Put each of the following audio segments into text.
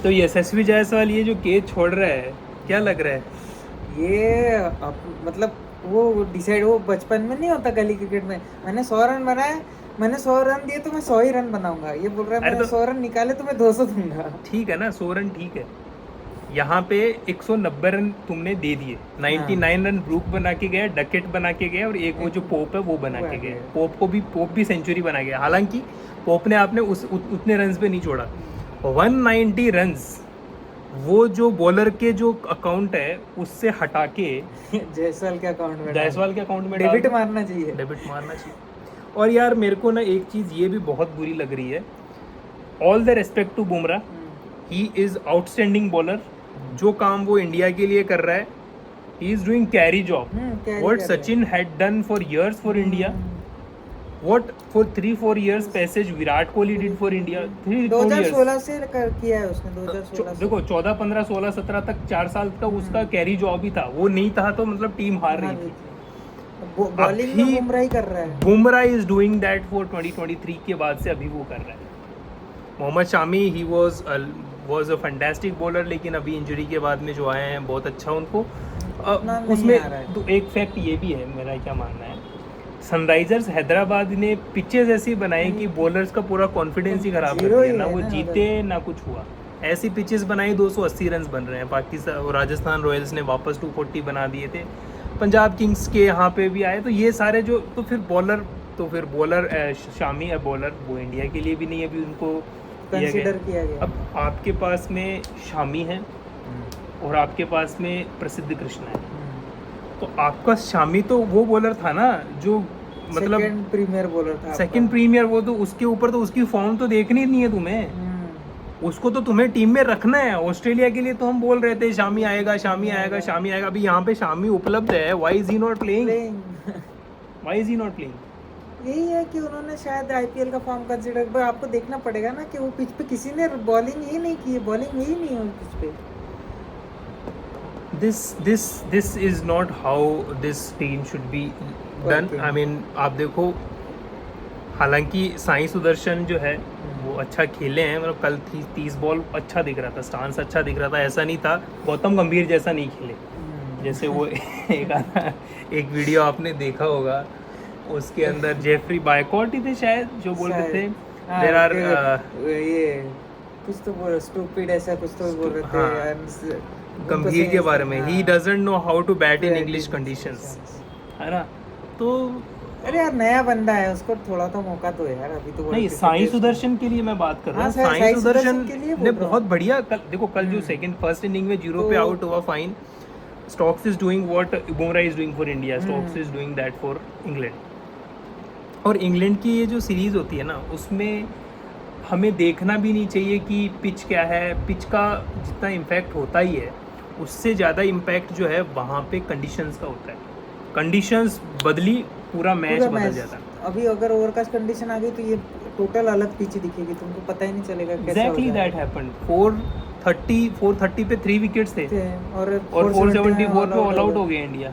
तो यशस्वी जायसवाल ये जो केच छोड़ रहा है, क्या लग रहा है? ये मतलब वो डिसाइड, वो बचपन में नहीं होता गली क्रिकेट में, मैंने 100 रन बनाए, मैंने 100 रन दिए तो मैं 100 ही रन बनाऊंगा, ये बोल रहा है अरे मैंने तो 100 रन निकाले तो मैं 200 दूंगा। ठीक है ना, 100 रन ठीक है। यहाँ पे 190 रन तुमने दे दिए, 99 रन ब्रूक बना के गया, डकेट बना के गया, और एक वो जो पोप है वो बना के गया। पोप भी सेंचुरी बना गया। हालांकि पोप ने आपने उतने रन्स पे नहीं छोड़ा। 190 रन्स वो जो बॉलर के जो अकाउंट है उससे हटा के जायसवाल के अकाउंट में जायसवाल के अकाउंट में डेबिट मारना चाहिए, डेबिट मारना चाहिए। और यार मेरे को ना एक चीज़ ये भी बहुत बुरी लग रही है, all the respect to Bumrah, he is outstanding bowler. जो काम वो इंडिया के लिए कर रहा है, he is doing carry job. What Sachin had done for years for India, what for 3-4 years passage Virat Kohli did for India. 2016 से किया है उसने, 2016 देखो 14, 15, 16, 17 तक 4 साल का उसका कैरी जॉब ही था। वो नहीं था तो मतलब टीम हार रही थी। बॉलिंग में बुमराह ही कर रहा है। Bumrah is doing that for 2023 के बाद से अभी वो कर रहा है। Mohammad Shami he was a fantastic bowler, लेकिन अभी इंजरी के बाद में जो आए हैं बहुत अच्छा उनको। उसमें तो एक फैक्ट ये भी है, मेरा क्या मानना है, सनराइजर्स हैदराबाद ने पिचेस ऐसी बनाई कि बॉलर्स का पूरा कॉन्फिडेंस ही खराब कर दिया ना, वो जीते ना कुछ हुआ। ऐसी पिचेस बनाई 280 रन बन रहे हैं। पाकिस्तान राजस्थान रॉयल्स ने वापस 240 बना दिए थे, पंजाब किंग्स के यहाँ पे भी आए। तो ये सारे जो तो फिर बॉलर शामी है बॉलर, वो इंडिया के लिए भी नहीं अभी उनको कंसीडर किया गया। अब आपके पास में शामी है और आपके पास में प्रसिद्ध कृष्णा है। तो आपका शामी तो वो बॉलर था ना जो मतलब सेकंड प्रीमियर बॉलर था, सेकंड प्रीमियर। वो तो उसके ऊपर तो उसकी फॉर्म तो देखनी नहीं है तुम्हें, उसको तो तुम्हें टीम में रखना है। ऑस्ट्रेलिया के लिए तो हम बोल रहे थे शामी आएगा, शामी आएगा, शामी आएगा। अभी यहाँ पे शामी उपलब्ध है, why is he not playing, why is he not playing? यही है कि उन्होंने शायद आईपीएल का फॉर्म कंसीडर, पर आपको देखना पड़ेगा ना कि वो पिच पे किसी ने बॉलिंग ही नहीं की है, बॉलिंग ही नहीं है पिच पे। This is not how this team should be done. I mean, आप देखो, हालांकि साई सुदर्शन जो है वो अच्छा खेले हैं, मतलब कल 30 बॉल अच्छा दिख रहा था, स्टांस अच्छा दिख रहा था। ऐसा नहीं था गौतम गंभीर जैसा नहीं खेले, जैसे वो एक वीडियो आपने देखा होगा, उसके अंदर जेफरी बायकॉट ही थे शायद जो बोल रहे थे देयर आर ये कुछ तो बोल स्टूपिड ऐसा कुछ तो बोल रहे थे गंभीर के बारे में, he doesn't know how to bat in English conditions, है ना। तो अरे यार नया बंदा है, उसको थोड़ा तो मौका दो यार, अभी तो नहीं। साई सुदर्शन के लिए मैं बात कर रहा हूँ, साई सुदर्शन ने बहुत बढ़िया देखो कल जो फर्स्ट इनिंग में 0 पे आउट हुआ, fine. Stokes is doing what Bumrah is doing for India, Stokes is doing that for England. और इंग्लैंड की ये जो सीरीज होती है ना, उसमें हमें देखना भी नहीं चाहिए कि पिच क्या है। पिच का जितना इम्पैक्ट होता ही है, उससे ज़्यादा इम्पैक्ट जो है वहाँ पे कंडीशंस का होता है। कंडीशंस बदली, पूरा मैच बदल जाता है। अभी अगर ओवरकास्ट कंडीशन आ गई तो ये टोटल अलग पिच दिखेगी, तुमको पता ही नहीं चलेगा कैसे। Exactly that happened. 430 पे 3 विकेट्स थे और 474 पे ऑल आउट हो गया इंडिया।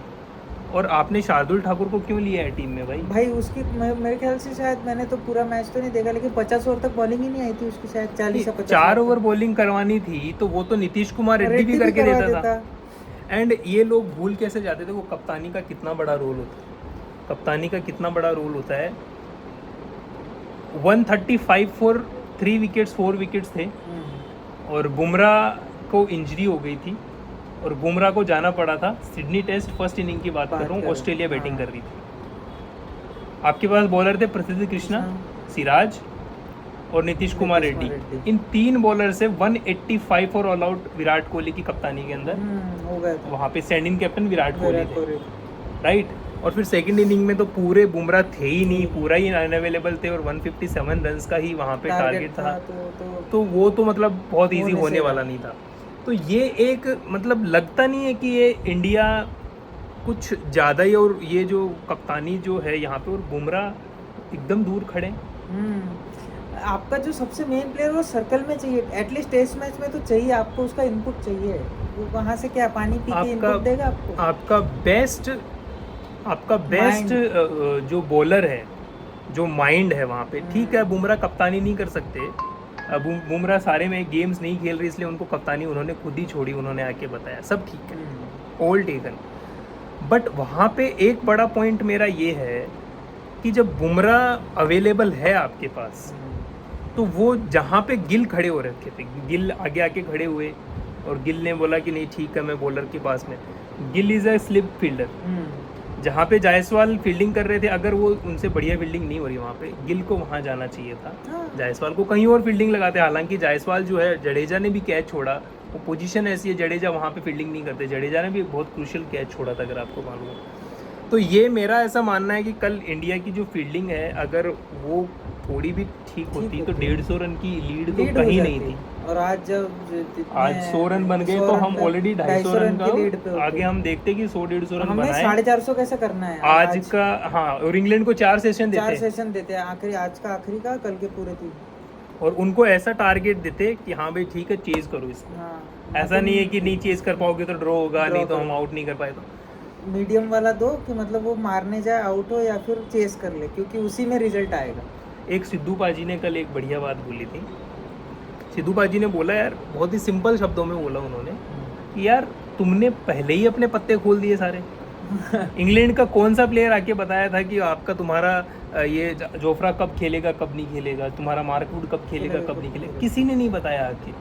और आपने शार्दुल ठाकुर को क्यों लिया है टीम में भाई? उसकी मेरे ख्याल से शायद, मैंने तो पूरा मैच तो नहीं देखा, लेकिन 50 ओवर तक बॉलिंग ही नहीं आई थी उसकी, शायद 40 या 50 4 ओवर बॉलिंग करवानी थी तो वो तो नीतीश कुमार रेड्डी भी करके देता था। एंड ये लोग भूल कैसे जाते थे वो कप्तानी का कितना बड़ा रोल होता है। कप्तानी का कितना बड़ा रोल होता है। 135 फॉर 3 विकेट्स, 4 विकेट्स थे और बुमराह को इंजरी हो गई थी और बुमराह को जाना पड़ा था। सिडनी टेस्ट फर्स्ट इनिंग की बात कर रहा हूँ, ऑस्ट्रेलिया बैटिंग कर रही थी। आपके पास बॉलर थे प्रसिद्ध कृष्णा, सिराज और नीतीश कुमार रेड्डी। इन 3 बॉलर से 185 for all out Virat Kohli की कप्तानी के अंदर हो गया था। वहाँ पे stand in captain Virat Kohli थे, राइट। और फिर सेकंड इनिंग में तो पूरे बुमराह थे ही नहीं, पूरा ही अनअवेलेबल थे और 157 रन का ही वहाँ पे टारगेट था। तो वो तो मतलब बहुत ईजी होने वाला नहीं था। तो ये एक मतलब लगता नहीं है कि ये इंडिया कुछ ज़्यादा ही, और ये जो कप्तानी जो है यहाँ पे, और बुमराह एकदम दूर खड़े। आपका जो सबसे मेन प्लेयर वो सर्कल में चाहिए, एटलीस्ट टेस्ट मैच में तो चाहिए आपको, उसका इनपुट चाहिए। वो वहाँ से क्या पानी पी के इनपुट देगा आपको? आपका बेस्ट जो बॉलर है, जो माइंड है वहाँ पे, ठीक है बुमराह कप्तानी नहीं कर सकते, बुमराह सारे में गेम्स नहीं खेल रही इसलिए उनको कप्तानी उन्होंने खुद ही छोड़ी, उन्होंने आके बताया, सब ठीक है, ऑल टेकन। बट वहाँ पे एक बड़ा पॉइंट मेरा ये है कि जब बुमराह अवेलेबल है आपके पास तो वो जहाँ पे गिल खड़े हो रखे थे, गिल आगे आके खड़े हुए और गिल ने बोला कि नहीं ठीक है मैं बॉलर के पास में, Gill is a slip fielder. जहाँ पे जायसवाल फील्डिंग कर रहे थे, अगर वो उनसे बढ़िया फील्डिंग नहीं हो रही वहाँ पे, गिल को वहाँ जाना चाहिए था, जायसवाल को कहीं और फील्डिंग लगाते। हालांकि जायसवाल जो है, जडेजा ने भी कैच छोड़ा, वो पोजीशन ऐसी है, जडेजा वहाँ पे फील्डिंग नहीं करते, जडेजा ने भी बहुत क्रूशियल कैच छोड़ा था अगर आपको मालूम हो। तो ये मेरा ऐसा मानना है कि कल इंडिया की जो फील्डिंग है अगर वो थोड़ी भी ठीक होती तो 150 रन की लीड तो कहीं नहीं थी। और आज जब आज 100 रन बन गए तो हम ऑलरेडी 250 रन का आगे हम देखते कि 100-150 रन बनाए। 450 कैसे करना है आज का। हाँ, और इंग्लैंड को 4 सेशन देते हैं आखिरी, आज का आखिरी का, कल के पूरे 3, और उनको ऐसा टारगेट देते कि हाँ भाई ठीक है चेज करो इसको। ऐसा नहीं है कि नहीं चेज कर पाओगे तो ड्रॉ होगा, नहीं तो हम आउट नहीं कर पाए। तो मीडियम वाला दो कि मतलब वो मारने जाए, आउट हो या फिर चेस कर ले, क्योंकि उसी में रिजल्ट आएगा। एक सिद्धू पाजी ने कल एक बढ़िया बात बोली थी। सिद्धू पाजी ने बोला यार, बहुत ही सिंपल शब्दों में बोला उन्होंने कि यार तुमने पहले ही अपने पत्ते खोल दिए सारे। इंग्लैंड का कौन सा प्लेयर आके बताया था कि आपका तुम्हारा ये जोफ्रा कब खेलेगा कब नहीं खेलेगा, तुम्हारा मार्कवुड कब खेलेगा कब नहीं खेलेगा, किसी ने नहीं बताया आके।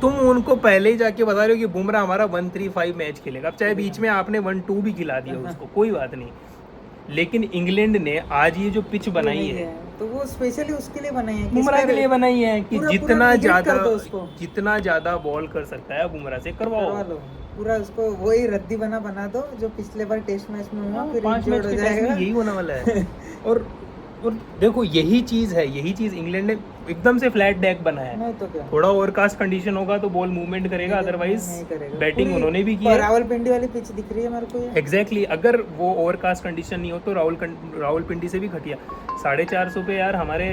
तुम उनको पहले ही जाके बता रहे हो कि बुमराह हमारा 135 मैच खेलेगा। अब चाहे बीच में आपने 1-2 भी खिला दिया उसको, कोई बात नहीं, लेकिन इंग्लैंड ने आज ये जो पिच बनाई है तो वो स्पेशली उसके लिए बनाई है, बुमराह के लिए बनाई है कि जितना ज्यादा बॉल कर सकता है बुमराह से करवा लो पूरा, उसको वही रद्दी बना दो जो पिछले बार टेस्ट मैच में हुआ, फिर 5 मैच के टेस्ट में यही होने वाला है। और देखो यही चीज इंग्लैंड ने एकदम से फ्लैट डेक बनाया है। तो क्या, थोड़ा ओवरकास्ट कंडीशन होगा तो बॉल मूवमेंट करेगा, अदरवाइज बैटिंग उन्होंने भी की है। रावलपिंडी वाली पिच दिख रही है मेरे को। एग्जैक्टली, अगर वो ओवरकास्ट कंडीशन नहीं हो तो रावलपिंडी से भी घटिया 450 पे यार, हमारे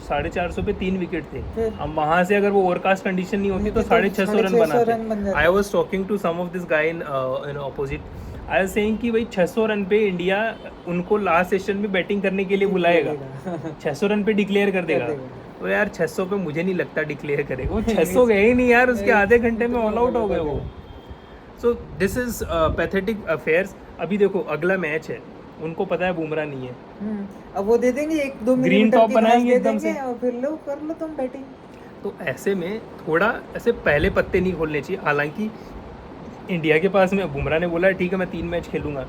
450 पे 3 विकेट थे। अब वहां से अगर वो ओवरकास्ट कंडीशन नहीं होती तो 650 रन बनाते। I was talking to some of this guy in opposite, I was saying कि भाई 600 रन पे इंडिया उनको लास्ट सेशन में बैटिंग करने के लिए बुलाएगा, 600 रन पे डिक्लेयर कर देगा। तो यार 600 पे मुझे नहीं लगता डिक्लेयर करेगा, वो 600 गए ही नहीं यार, उसके आधे घंटे में ऑल आउट हो गए वो। So this is pathetic affairs. अभी देखो अगला मैच है, उनको पता है बुमराह नहीं है, अब वो दे देंगे 1-2 मिनट ग्रीन टॉप बनाएंगे एकदम से, और फिर लो कर लो तुम बैटिंग। तो ऐसे में थोड़ा ऐसे पहले पत्ते नहीं खोलने चाहिए। हालांकि इंडिया के पास में बुमराह ने बोला है ठीक है मैं 3 मैच खेलूंगा,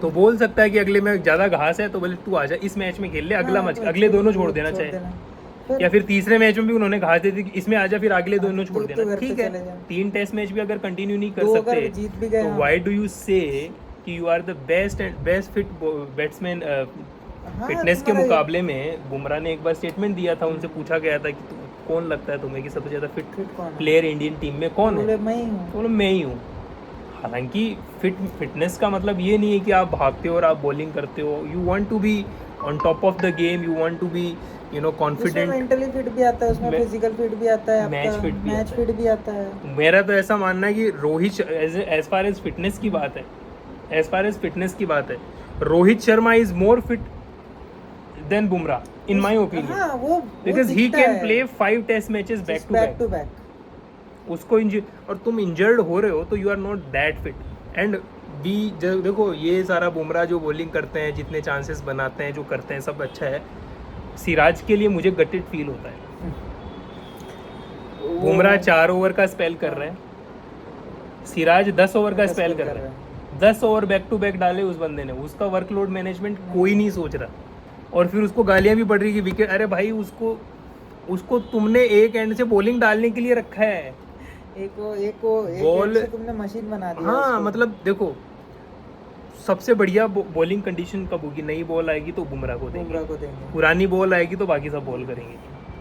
तो बोल सकता है कि अगले में ज्यादा घास है तो बोले तू आजा इस मैच में खेल ले, अगला मैच अगले दोनों छोड़ देना चाहे, या फिर तीसरे मैच में भी उन्होंने घास दे दी कि इसमें आजा फिर अगले दोनों छोड़ देना। ठीक है, 3 टेस्ट मैच भी अगर कंटिन्यू नहीं कर सकते तो व्हाई डू यू से कि you are the best fit batsman fitness के मुकाबले में। बुमराह ने एक बार स्टेटमेंट दिया था, उनसे पूछा गया था कि कौन लगता है तुम्हें कि सबसे ज्यादा फिट प्लेयर इंडियन टीम में कौन है, तो मैं ही हूँ। हालांकि फिटनेस का मतलब ये नहीं है कि आप भागते हो और आप बॉलिंग करते हो, you want to be on top of the game, you want to be confident. Mentally fit भी आता है उसमें, फिजिकल फिट भी आता है, मैच फिट भी आता है। मेरा तो ऐसा मानना है कि Rohit as far as fitness की बात है, Rohit Sharma is more fit than Bumrah in my opinion, because he can play 5 test matches back to back. उसको और तुम इंजर्ड हो रहे हो तो you are not that fit. And बी देखो ये सारा बुमराह जो बॉलिंग करते हैं, जितने चांसेस बनाते हैं, जो करते हैं, सब अच्छा है। सिराज के लिए मुझे गटेड फील होता है। बुमराह 4 ओवर का स्पेल कर रहे हैं, सिराज 10 ओवर का स्पेल कर रहे हैं। 10 ओवर बैक टू बैक डाले उस बंदे ने, उसका वर्कलोड मैनेजमेंट कोई नहीं सोच रहा, और फिर उसको गालियां भी पड़ रही कि विकेट। अरे भाई उसको तुमने एक एंड से बॉलिंग डालने के लिए रखा है, एक बॉल से तुमने मशीन बना दी। हाँ मतलब देखो सबसे बढ़िया बॉलिंग कंडीशन कब होगी, नई बॉल आएगी तो बुमराह को देंगे, पुरानी बॉल आएगी तो बाकी सब बॉल करेंगे।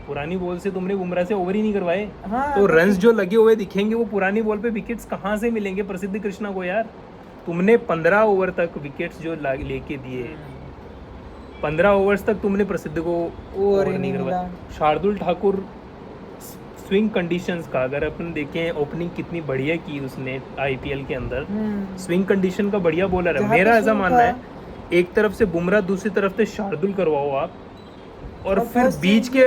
पुरानी बॉल से तुमने बुमराह से ओवर ही नहीं करवाए। हाँ, तो रन्स जो लगे हुए दिखेंगे वो पुरानी बॉल पे विकेट्स कहाँ से मिलेंगे प्रसिद्ध कृष्णा को यार। तुमने 15 ओवर तक विकेट्स जो लेके दिए, 15 ओवर्स तक तुमने प्रसिद्ध को ओवर नहीं करवाया। शार्दुल ठाकुर स्विंग कंडीशंस का अगर अपन देखें, ओपनिंग कितनी बढ़िया की उसने आईपीएल के अंदर, स्विंग कंडीशन का बढ़िया बॉलर है। मेरा ऐसा मानना है एक तरफ से बुमराह, दूसरी तरफ से शार्दुल करवाओ आप, और फिर बीच के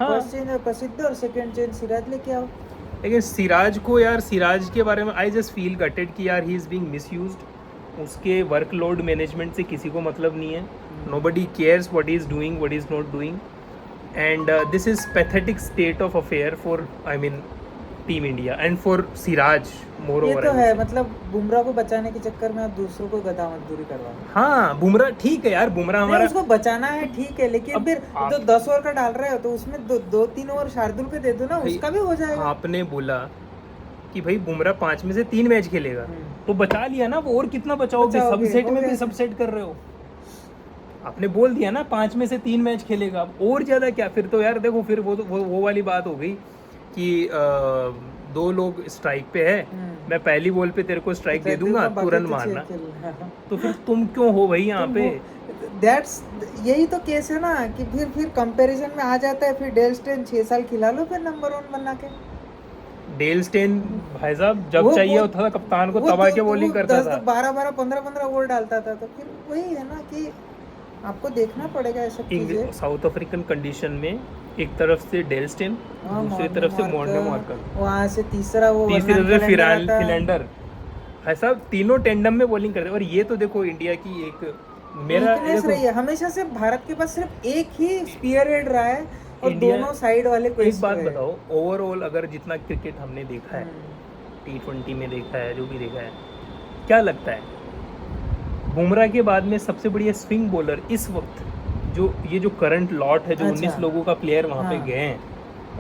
हाँ। फर्स्ट चेंज प्रसिद्ध और सेकंड चेंज सिराज लेके आओ। लेकिन सिराज को यार, सिराज के बारे में आई जस्ट फील गटेड कि यार ही इज़ बीइंग मिसयूज्ड। उसके वर्कलोड मैनेजमेंट से किसी को मतलब नहीं है। Nobody cares what is doing, what is not doing, and this is pathetic state of affair for I mean team India and for Siraj more ये ओवर। तो है, मतलब बुमराह को बचाने के चक्कर में आप दूसरों को गदा मजदूरी करवा। हाँ बुमराह ठीक है यार, बुमराह नहीं, हमारा उसको बचाना है ठीक है, लेकिन अब फिर आप- तो 10 ओवर का डाल रहे हो तो उसमें 2-3 ओवर शार्दुल पे दे दो ना, भाई, उसका भी हो जाएगा। आपने बोला कि भाई बुमराह 5 में से 3 मैच खेलेगा, तो बचा लिया ना। वो और कितना बचाओगे? बचाओगे, सबसेट हो में गया। भी सबसेट कर रहे हो। आपने बोल दिया ना 5 में से 3 मैच खेलेगा, अब और ज्यादा क्या? फिर तो यार देखो, फिर वो वाली बात हो गई कि 2 लोग स्ट्राइक पे है, मैं पहली बॉल पे तेरे को स्ट्राइक दे दूंगा, तू रन मारना। तो फिर तुम क्यों हो भाई यहाँ पे? दैट्स यही तो केस है ना कि फिर कंपैरिजन में आ जाता है। फिर डेल स्टेन 6 साल खिला लो फिर नंबर 1 बना के। डेल स्टेन भाई साहब जब वो- चाहिए वो- होता था कप्तान को वो तबाह तो- के बॉलिंग वो करता 10, था। 12 15 ओवर डालता था। तो फिर वही है ना कि आपको देखना पड़ेगा ये सब चीजें। साउथ अफ्रीकन कंडीशन में एक तरफ से डेल स्टेन, हाँ, दूसरी तरफ से मॉर्ने मार्कर, वहाँ से तीसरा वो तीसरी वर्नन तरफ से कैलेंडर आता है। फिलैंडर। भाई साहब तीनों टेंडम में बॉलिंग करते हैं। और ये तो देखो इंडिया की एक मेरा Weakness रही देखो है हमेशा से। भारत के पास सिर्फ एक ही स्पीयर हेड रहा है और इंडिया- दोनों साइड वाले को एक बात बताओ, ओवरऑल अगर जितना क्रिकेट हमने देखा है, हम्म। T20 में देखा है, जो भी देखा है, क्या लगता है बुमराह के बाद में सबसे बढ़िया स्विंग बॉलर इस वक्त जो करंट लॉट है, जो अच्छा। 19 लोगों का प्लेयर वहाँ पे हाँ। गए हैं,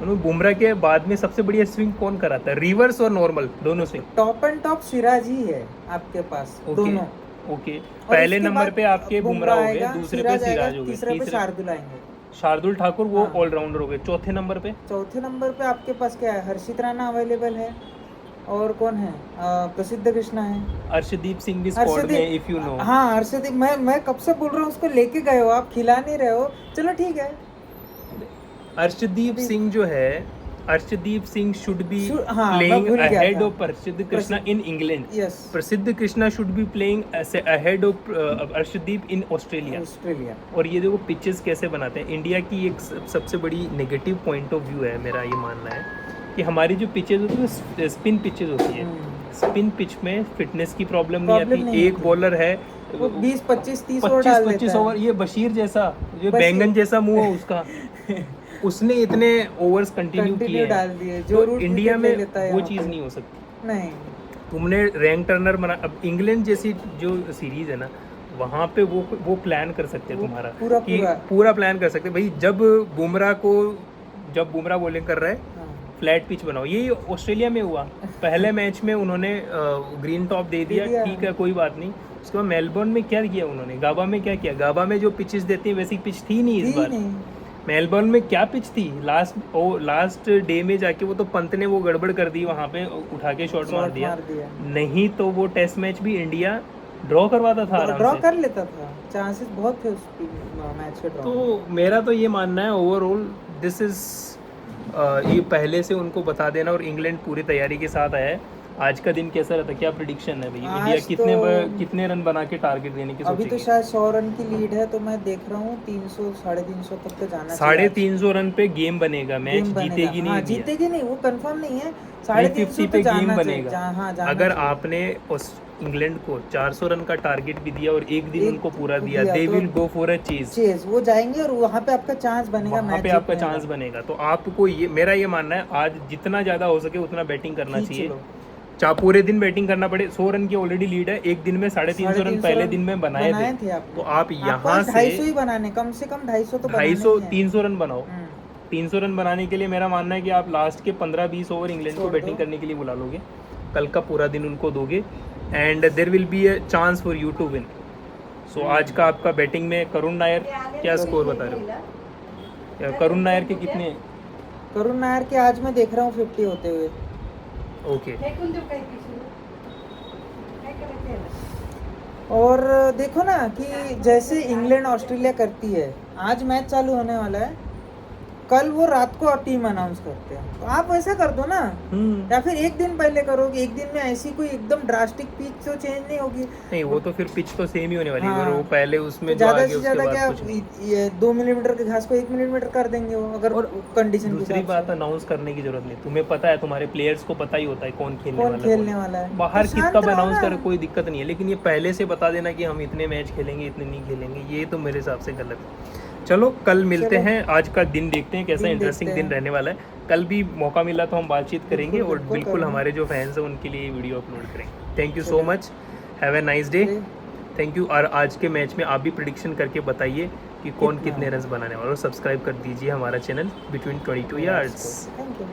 उन्होंने बुमराह के बाद में सबसे बढ़िया स्विंग कौन कराता है? रिवर्स और नॉर्मल दोनों swing. Top and top Siraj ही है आपके पास, दोनों। ओके, और पहले उसके नंबर बाद पे आपके बुमराह हो गए, आएगा, दूसरे पे आएगा, सिराज हो गए, तीसरे पे शार्दुल आएंगे। शार्दुल ठाकुर वो हाँ। ऑलराउंडर हो गए। चौथे नंबर पे चौथे नंबर पे आपके पास क्या है? हर्षित राणा अवेलेबल है और कौन है? प्रसिद्ध कृष्णा है। अर्शदीप सिंह भी स्क्वाड में, इफ यू नो। हाँ हर्षदीप, मैं कब से बोल रहा हूँ उसको लेके गए हो आप, खिला नहीं रहे हो। चलो ठीक है। अर्शदीप सिंह जो है, अर्शदीप सिंह शुड बी हाँ, मैं प्लेइंग भूल गया अहेड था। ऑफ प्रसिद्ध कृष्णा इन इंग्लैंड। यस, प्रसिद्ध Krishna should be playing ahead of Arshdeep in Australia. Australia. और ये देखो पिचेस कैसे बनाते हैं। इंडिया की एक सबसे बड़ी नेगेटिव पॉइंट ऑफ व्यू है, मेरा ये मानना है कि हमारी जो पिचेस होती है स्पिन पिचेस होती है। स्पिन पिच में फिटनेस की प्रॉब्लम नहीं Problem आती। नहीं एक आती। बॉलर है वो 20 25 30 ओवर डाल 25 देता है। ओवर, ये बशीर जैसा, जो बशीर। बैंगन जैसा मुंह है उसका, उसने इतने ओवर्स कंटिन्यू किए डाल हैं। दिए जो तो रूट इंडिया में लेता है वो यहाँ चीज़ पे। नहीं हो सकती। नहीं, तुमने रैंक टर्नर बना, अब इंग्लैंड जैसी जो सीरीज है ना, वहाँ पे वो प्लान कर सकते हैं वो तुम्हारा पूरा- पूरा प्लान कर सकते हैं भाई। जब बुमराह बॉलिंग कर रहा है, हाँ। फ्लैट पिच बनाओ। यही ऑस्ट्रेलिया में हुआ। पहले मैच में उन्होंने ग्रीन टॉप दे दिया, ठीक है कोई बात नहीं। उसके बाद मेलबर्न में क्या किया उन्होंने, गाबा में क्या किया? गाबा में जो पिचेस देती हैं वैसी पिच थी नहीं इस बार। मेलबर्न में क्या पिच थी? लास्ट डे में जाके वो तो पंत ने वो गड़बड़ कर दी, वहाँ पे उठा के शॉट मार दिया। नहीं तो वो टेस्ट मैच भी इंडिया ड्रॉ करवाता था आराम ड्रॉ से। कर लेता था, चांसेस बहुत थे उस मैच के ड्रॉ। तो मेरा तो ये मानना है ओवरऑल दिस इज ये पहले से उनको बता देना। और इंग्लैंड पूरी तैयारी के साथ आया है। आज का दिन कैसा रहता है, क्या प्रेडिक्शन है भाई? आज इंडिया तो- कितने रन बना के टारगेट देने की अभी तो सोचेगी? शायद 100 रन की लीड है, तो मैं देख रहा हूँ 300 350 तक तो जाना चाहिए। 350 रन पे गेम बनेगा, मैच गेम बनेगा। जीतेगी नहीं हाँ, इंडिया। जीतेगी नहीं, वो कंफर्म नहीं है। 50 350 पे तो गेम जाना बनेगा। चाहिए। हाँ, जाना अगर चाहिए। आपने इंग्लैंड को 400 रन का टारगेट भी दिया और एक दिन एक उनको पूरा दिया, दिया दे तो विल गो फॉर अ चीज। चेज वो जाएंगे और वहाँ पे आपका चांस बनेगा, वहाँ मैच पे आपका जीतने चांस का। बनेगा। तो आपको ये मेरा ये मानना है, आज जितना ज्यादा हो सके उतना बैटिंग करना खींच चाहिए। लो। चाहे पूरे दिन बैटिंग करना पड़े। 100 रन की ऑलरेडी लीड है, एक दिन में 350 रन 350 पहले दिन में बनाए थे। आपने। तो आप आपको यहाँ से 250 ही बनाने, कम से कम 250 तो बनाने 250 ही हैं। 300 रन बनाओ। हम्म। 300 रन बनाने के लिए मेरा मानना है कि आप लास्ट के 15-20 ओवर इंग्लैंड को छोड़ बैटिंग दो। करने के लिए बुला लोगे। कल का पूरा दिन उनको दोगे and there will be a chance for you to win. So आज का आपका बैटिंग में करुण नायर क्या स्कोर बता रहे हो? करुण नायर के कितने? करुण नायर के आज मैं देख रहा हूँ 50 होते हुए। ओके। और देखो ना कि जैसे इंग्लैंड ऑस्ट्रेलिया करती है, आज मैच चालू होने वाला है। कल वो रात को टीम अनाउंस करते हैं, तो आप वैसा कर दो ना, या फिर एक दिन पहले करोगे। एक दिन में ऐसी कोई एकदम ड्रास्टिक पिच तो चेंज नहीं होगी। नहीं, वो तो फिर पिच तो सेम ही होने वाली है, हाँ। अगर वो पहले उसमें जो ज्यादा आगे से उसके ज्यादा बाद क्या कुछ नहीं। ये 2 मिलीमीटर के घास को 1 मिलीमीटर कर देंगे वो, अगर कंडीशन दूसरी बात, अनाउंस करने की जरूरत नहीं, तुम्हें पता है, तुम्हारे प्लेयर्स को पता ही होता है कौन खेलने कौन वाला खेलने है, वाला है। बाहर तो किस शांत कब रहो अनाउंस ना। करे कोई दिक्कत नहीं है, लेकिन ये पहले से बता देना कि हम इतने मैच खेलेंगे इतने नहीं खेलेंगे, ये तो मेरे हिसाब से गलत है। चलो कल मिलते चलो। हैं, आज का दिन देखते हैं कैसा दिन इंटरेस्टिंग देखते दिन हैं। रहने वाला है। कल भी मौका मिला तो हम बातचीत करेंगे बिल्कुल, और बिल्कुल बिल्कुल करेंगे। हमारे जो फैंस हैं उनके लिए वीडियो अपलोड करेंगे। थैंक यू सो चलो। Much, have a nice day, चलिए। Thank you. और आज के मैच में आप भी प्रिडिक्शन करके बताइए कि कौन कितना? कितने रन बनाने वाला, और सब्सक्राइब कर दीजिए हमारा channel between 22 yards. Thank you.